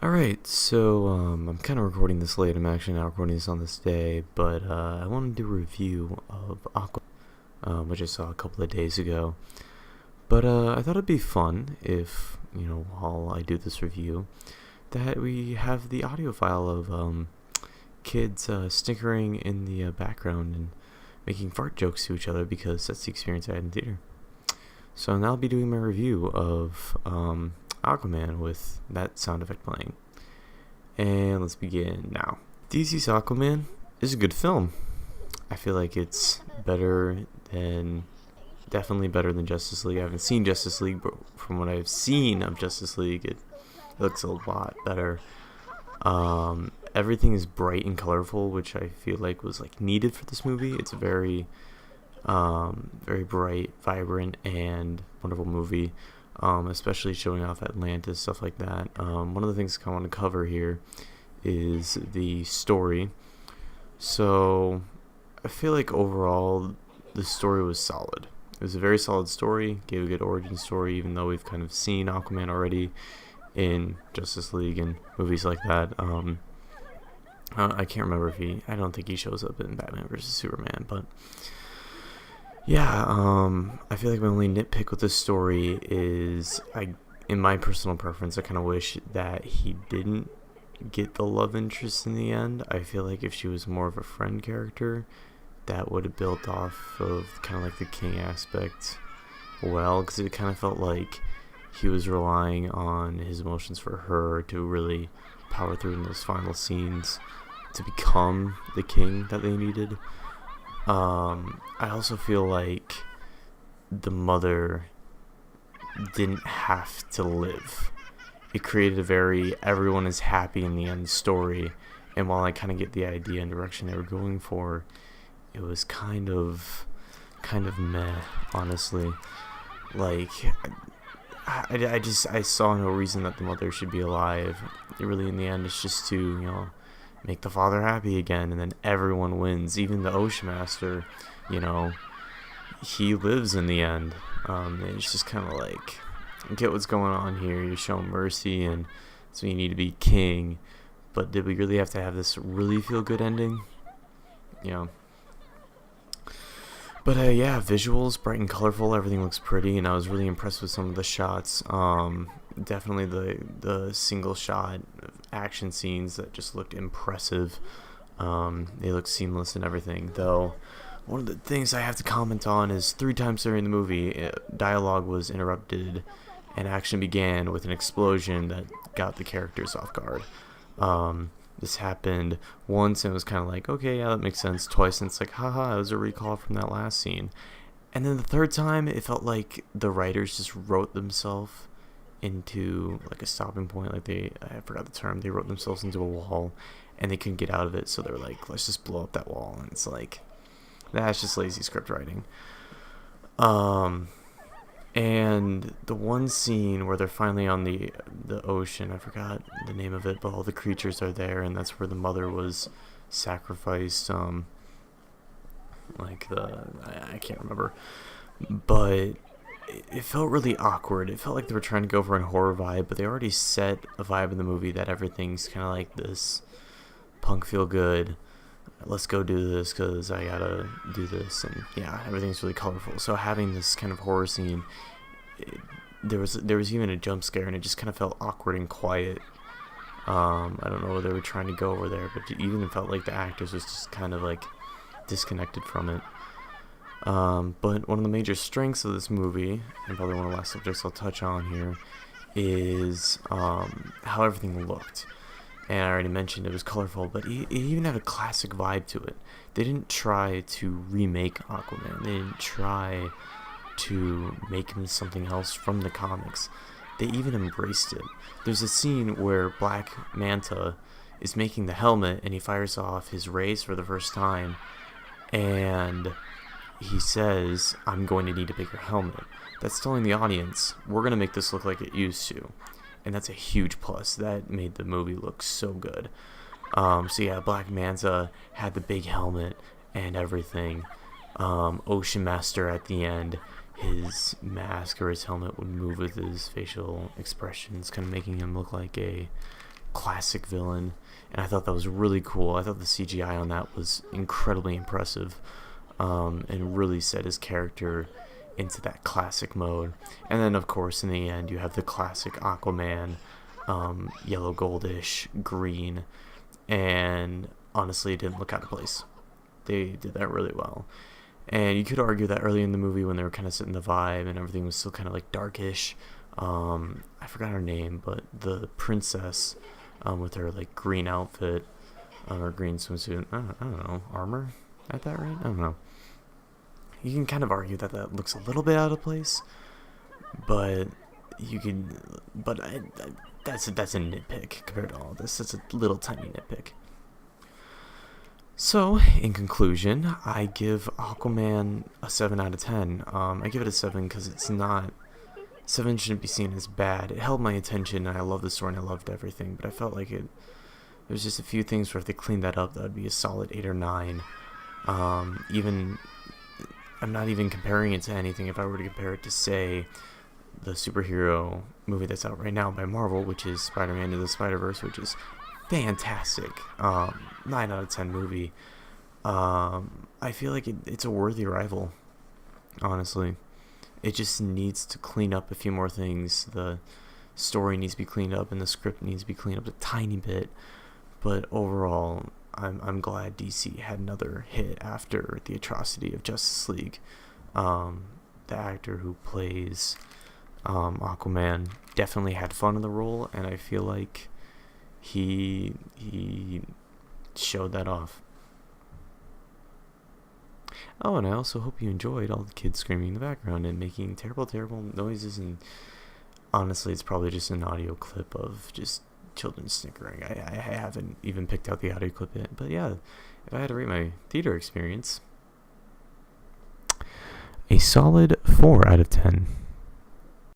Alright, so I'm kind of recording this late. I'm actually not recording this on this day, but I wanted to do a review of Aquaman, which I saw a couple of days ago. But I thought it'd be fun if, while I do this review, that we have the audio file of kids snickering in the background and making fart jokes to each other because that's the experience I had in theater. So now I'll be doing my review of Aquaman with that sound effect playing. And let's begin now. DC's Aquaman is a good film. I feel like it's definitely better than Justice League. I haven't seen Justice League, but from what I've seen of Justice League, it looks a lot better. Everything is bright and colorful, which I feel like was needed for this movie. It's a very bright, vibrant, and wonderful movie. Especially showing off Atlantis, stuff like that. One of the things I want to cover here is the story. So I feel like overall the story was solid. It was a very solid story, gave a good origin story, even though we've kind of seen Aquaman already in Justice League and movies like that. I can't remember I don't think he shows up in Batman vs. Superman, but yeah, I feel like my only nitpick with this story is, in my personal preference, I kind of wish that he didn't get the love interest in the end. I feel like if she was more of a friend character, that would have built off of kind of like the king aspect well, because it kind of felt like he was relying on his emotions for her to really power through in those final scenes to become the king that they needed. I also feel like the mother didn't have to live. It created a very everyone is happy in the end story, and while I kind of get the idea and direction they were going for, it was kind of meh, honestly. I saw no reason that the mother should be alive. Really, in the end, it's just to, make the father happy again, and then everyone wins. Even the Ocean Master, he lives in the end. It's just kind of get what's going on here. You're showing mercy, and so you need to be king. But did we really have to have this really feel good ending? But yeah, visuals, bright and colorful, everything looks pretty, and I was really impressed with some of the shots. Definitely the single shot action scenes that just looked impressive. They looked seamless and everything. Though, one of the things I have to comment on is 3 times during the movie, dialogue was interrupted and action began with an explosion that got the characters off guard. This happened once and it was kind of okay, yeah, that makes sense. Twice and it's haha, it was a recall from that last scene. And then the 3rd time, it felt like the writers just wrote themselves into a stopping point. I forgot the term, they wrote themselves into a wall and they couldn't get out of it, so they were let's just blow up that wall. And it's that's just lazy script writing. And the one scene where they're finally on the ocean, I forgot the name of it, but all the creatures are there, and that's where the mother was sacrificed. I can't remember, but it felt really awkward. It felt like they were trying to go for a horror vibe, but they already set a vibe in the movie that everything's kind of like this punk feel good. Let's go do this because I gotta do this, and yeah, everything's really colorful. So having this kind of horror scene, there was even a jump scare, and it just kind of felt awkward and quiet. I don't know where they were trying to go over there, but it even felt like the actors was just kind of disconnected from it. But one of the major strengths of this movie, and probably one of the last subjects I'll touch on here, is how everything looked. And I already mentioned it was colorful, but it even had a classic vibe to it. They didn't try to remake Aquaman. They didn't try to make him something else from the comics. They even embraced it. There's a scene where Black Manta is making the helmet, and he fires off his rays for the first time, and he says, "I'm going to need a bigger helmet." That's telling the audience, we're going to make this look like it used to. And that's a huge plus. That made the movie look so good. So yeah, Black Manta had the big helmet and everything. Ocean Master at the end, his mask or his helmet would move with his facial expressions, kind of making him look like a classic villain, and I thought that was really cool. I thought the CGI on that was incredibly impressive, and really set his character into that classic mode. And then, of course, in the end, you have the classic Aquaman, yellow, goldish, green, and honestly, it didn't look out of place. They did that really well. And you could argue that early in the movie, when they were kind of setting the vibe and everything was still kind of like darkish, I forgot her name, but the princess, with her like green outfit, or green swimsuit, I don't know, armor at that rate? I don't know. You can kind of argue that that looks a little bit out of place, but that's a nitpick compared to all this. It's a little tiny nitpick. So, in conclusion, I give Aquaman a 7 out of 10. I give it a 7 because it's not... 7 shouldn't be seen as bad. It held my attention, and I loved the story, and I loved everything, but I felt like there's just a few things where if they cleaned that up, that would be a solid 8 or 9. I'm not even comparing it to anything. If I were to compare it to, say, the superhero movie that's out right now by Marvel, which is Spider-Man Into the Spider-Verse, which is fantastic, 9 out of 10 movie. I feel like it's a worthy rival, honestly. It just needs to clean up a few more things. The story needs to be cleaned up, and the script needs to be cleaned up a tiny bit. But overall, I'm glad DC had another hit after the atrocity of Justice League. The actor who plays Aquaman definitely had fun in the role, and I feel like he showed that off. Oh, and I also hope you enjoyed all the kids screaming in the background and making terrible, terrible noises. And honestly, it's probably just an audio clip of just children snickering. I haven't even picked out the audio clip yet. But yeah, if I had to rate my theater experience, a solid 4 out of 10.